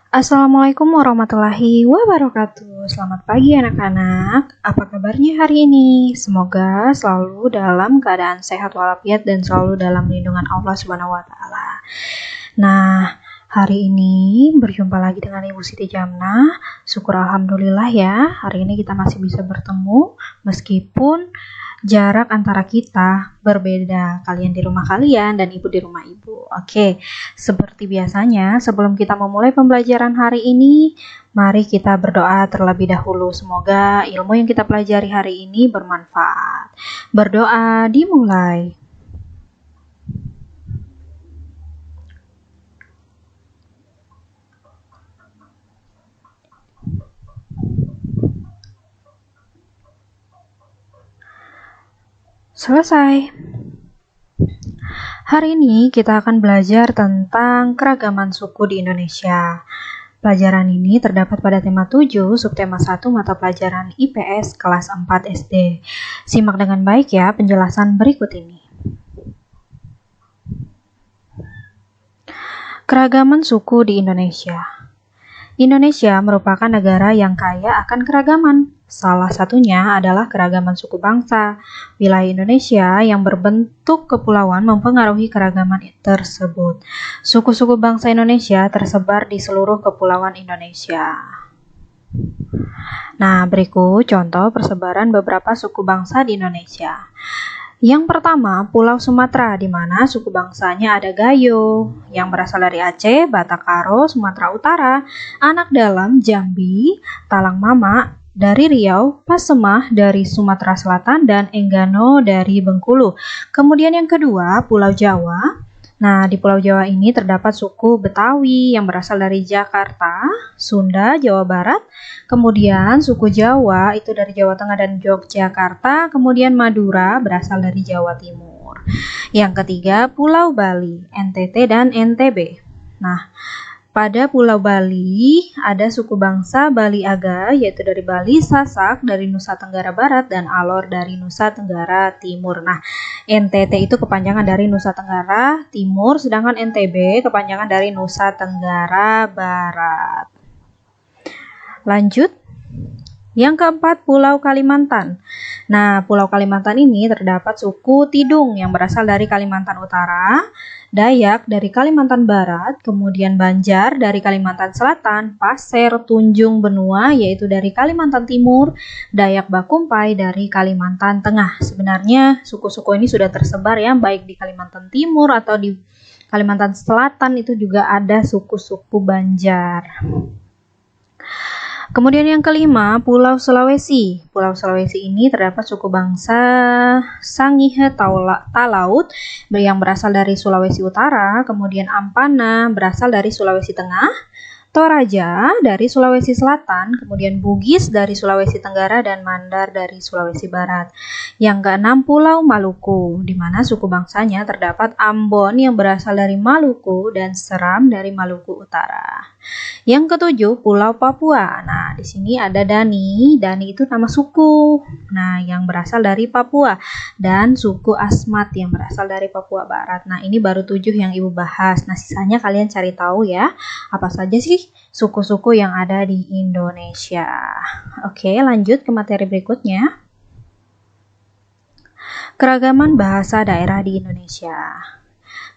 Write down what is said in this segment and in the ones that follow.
Assalamualaikum warahmatullahi wabarakatuh. Selamat pagi anak-anak. Apa kabarnya hari ini? Semoga selalu dalam keadaan sehat walafiat dan selalu dalam lindungan Allah Subhanahu wa taala. Nah, hari ini berjumpa lagi dengan Ibu Siti Jamnah. Syukur alhamdulillah ya, hari ini kita masih bisa bertemu meskipun jarak antara kita berbeda, kalian di rumah kalian dan ibu di rumah ibu. Oke, seperti biasanya sebelum kita memulai pembelajaran hari ini, mari kita berdoa terlebih dahulu. Semoga ilmu yang kita pelajari hari ini bermanfaat. Berdoa dimulai. Selesai. Hari ini kita akan belajar tentang keragaman suku di Indonesia. Pelajaran ini terdapat pada tema 7, subtema 1 mata pelajaran IPS kelas 4 SD. Simak dengan baik ya penjelasan berikut ini. Keragaman suku di Indonesia. Indonesia merupakan negara yang kaya akan keragaman. Salah satunya adalah keragaman suku bangsa. Wilayah Indonesia yang berbentuk kepulauan mempengaruhi keragaman tersebut. Suku-suku bangsa Indonesia tersebar di seluruh kepulauan Indonesia. Nah, berikut contoh persebaran beberapa suku bangsa di Indonesia. Yang pertama, Pulau Sumatera, di mana suku bangsanya ada Gayo, yang berasal dari Aceh, Batak Karo, Sumatera Utara, Anak Dalam, Jambi, Talang Mama, dari Riau, Pasemah dari Sumatera Selatan, dan Enggano dari Bengkulu. Kemudian yang kedua, Pulau Jawa. Nah, di Pulau Jawa ini terdapat suku Betawi yang berasal dari Jakarta, Sunda, Jawa Barat. Kemudian suku Jawa itu dari Jawa Tengah dan Yogyakarta. Kemudian Madura berasal dari Jawa Timur. Yang ketiga, Pulau Bali, NTT dan NTB. Nah, pada Pulau Bali ada suku bangsa Bali Aga, yaitu dari Bali, Sasak dari Nusa Tenggara Barat, dan Alor dari Nusa Tenggara Timur. Nah, NTT itu kepanjangan dari Nusa Tenggara Timur, sedangkan NTB kepanjangan dari Nusa Tenggara Barat. Lanjut. Yang keempat, Pulau Kalimantan. Nah, Pulau Kalimantan ini terdapat suku Tidung yang berasal dari Kalimantan Utara, Dayak dari Kalimantan Barat, kemudian Banjar dari Kalimantan Selatan, Pasir, Tunjung, Benua yaitu dari Kalimantan Timur, Dayak Bakumpai dari Kalimantan Tengah. Sebenarnya suku-suku ini sudah tersebar ya, baik di Kalimantan Timur atau di Kalimantan Selatan itu juga ada suku-suku Banjar. Kemudian yang kelima, Pulau Sulawesi. Pulau Sulawesi ini terdapat suku bangsa Sangihe Talaut yang berasal dari Sulawesi Utara, kemudian Ampana berasal dari Sulawesi Tengah, Toraja dari Sulawesi Selatan, kemudian Bugis dari Sulawesi Tenggara, dan Mandar dari Sulawesi Barat. Yang keenam, Pulau Maluku, di mana suku bangsanya terdapat Ambon yang berasal dari Maluku dan Seram dari Maluku Utara. Yang ketujuh, Pulau Papua. Nah, di sini ada Dani. Dani itu nama suku. Nah, yang berasal dari Papua, dan suku Asmat yang berasal dari Papua Barat. Nah, ini baru 7 yang Ibu bahas. Nah, sisanya kalian cari tahu ya. Apa saja sih suku-suku yang ada di Indonesia? Oke, lanjut ke materi berikutnya. Keragaman bahasa daerah di Indonesia.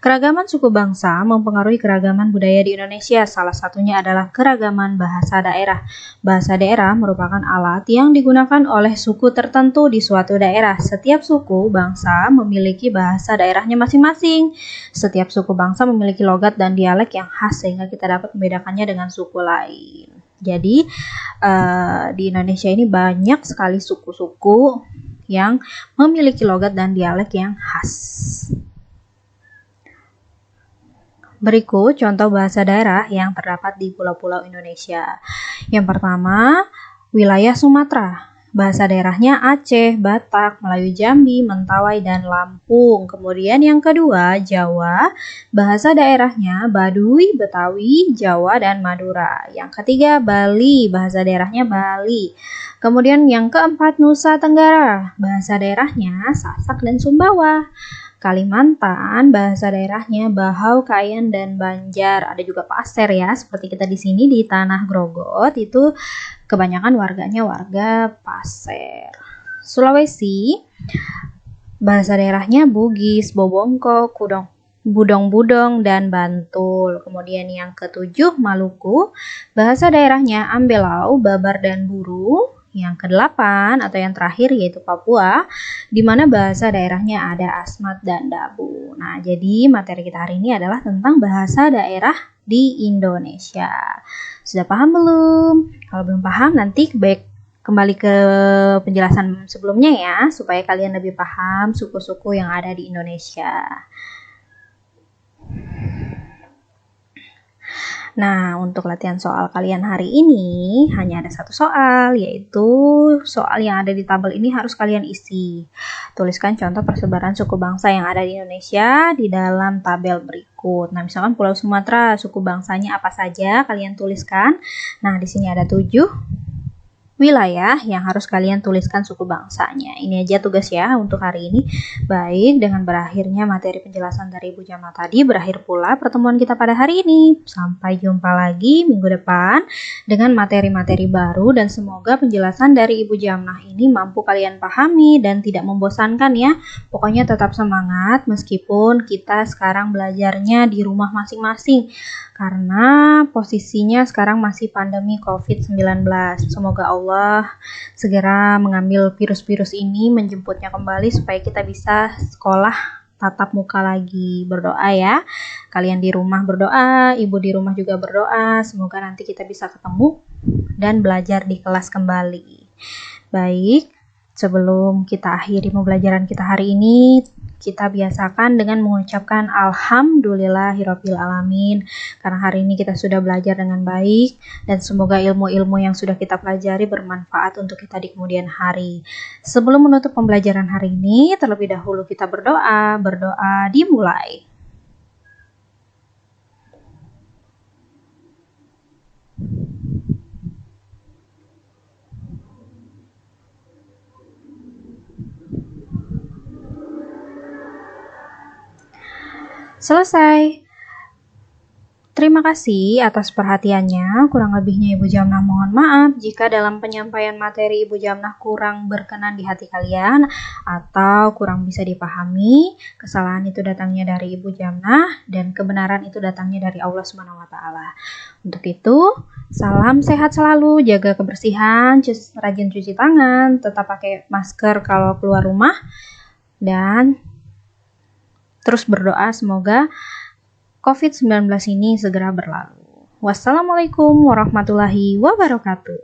Keragaman suku bangsa mempengaruhi keragaman budaya di Indonesia. Salah satunya adalah keragaman bahasa daerah. Bahasa daerah merupakan alat yang digunakan oleh suku tertentu di suatu daerah. Setiap suku bangsa memiliki bahasa daerahnya masing-masing. Setiap suku bangsa memiliki logat dan dialek yang khas sehingga kita dapat membedakannya dengan suku lain. Jadi di Indonesia ini banyak sekali suku-suku yang memiliki logat dan dialek yang khas. Berikut contoh bahasa daerah yang terdapat di pulau-pulau Indonesia. Yang pertama, wilayah Sumatera. Bahasa daerahnya Aceh, Batak, Melayu Jambi, Mentawai, dan Lampung. Kemudian yang kedua, Jawa. Bahasa daerahnya Baduy, Betawi, Jawa, dan Madura. Yang ketiga, Bali. Bahasa daerahnya Bali. Kemudian yang keempat, Nusa Tenggara. Bahasa daerahnya Sasak dan Sumbawa. Kalimantan bahasa daerahnya Bahau, Kayan, dan Banjar. Ada juga Pasir ya, seperti kita di sini di Tanah Grogot itu kebanyakan warganya warga Pasir. Sulawesi bahasa daerahnya Bugis, Bobongko, Budong-Budong, dan Bantul. Kemudian yang ketujuh Maluku, bahasa daerahnya Ambelau, Babar, dan Buru. Yang kedelapan atau yang terakhir yaitu Papua, di mana bahasa daerahnya ada Asmat dan Dabu. Nah, jadi materi kita hari ini adalah tentang bahasa daerah di Indonesia. Sudah paham belum? Kalau belum paham, nanti kembali ke penjelasan sebelumnya ya, supaya kalian lebih paham suku-suku yang ada di Indonesia. Nah, untuk latihan soal kalian hari ini hanya ada satu soal, yaitu soal yang ada di tabel ini harus kalian isi. Tuliskan contoh persebaran suku bangsa yang ada di Indonesia di dalam tabel berikut. Nah, misalkan Pulau Sumatera, suku bangsanya apa saja, kalian tuliskan. Nah, di sini ada 7 wilayah yang harus kalian tuliskan suku bangsanya. Ini aja tugas ya untuk hari ini. Baik, dengan berakhirnya materi penjelasan dari Ibu Jamnah tadi, berakhir pula pertemuan kita pada hari ini. Sampai jumpa lagi minggu depan dengan materi-materi baru, dan semoga penjelasan dari Ibu Jamnah ini mampu kalian pahami dan tidak membosankan ya. Pokoknya tetap semangat meskipun kita sekarang belajarnya di rumah masing-masing. Karena posisinya sekarang masih pandemi COVID-19. Semoga Allah segera mengambil virus-virus ini, menjemputnya kembali supaya kita bisa sekolah tatap muka lagi. Berdoa ya. Kalian di rumah berdoa, ibu di rumah juga berdoa. Semoga nanti kita bisa ketemu dan belajar di kelas kembali. Baik, sebelum kita akhiri pembelajaran kita hari ini, kita biasakan dengan mengucapkan Alhamdulillahirabbil alamin, karena hari ini kita sudah belajar dengan baik dan semoga ilmu-ilmu yang sudah kita pelajari bermanfaat untuk kita di kemudian hari. Sebelum menutup pembelajaran hari ini, terlebih dahulu kita berdoa. Berdoa dimulai. Selesai. Terima kasih atas perhatiannya. Kurang lebihnya Ibu Jamnah mohon maaf jika dalam penyampaian materi Ibu Jamnah kurang berkenan di hati kalian atau kurang bisa dipahami. Kesalahan itu datangnya dari Ibu Jamnah dan kebenaran itu datangnya dari Allah Subhanahu wa taala. Untuk itu, salam sehat selalu, jaga kebersihan, rajin cuci tangan, tetap pakai masker kalau keluar rumah, dan terus berdoa semoga COVID-19 ini segera berlalu. Wassalamualaikum warahmatullahi wabarakatuh.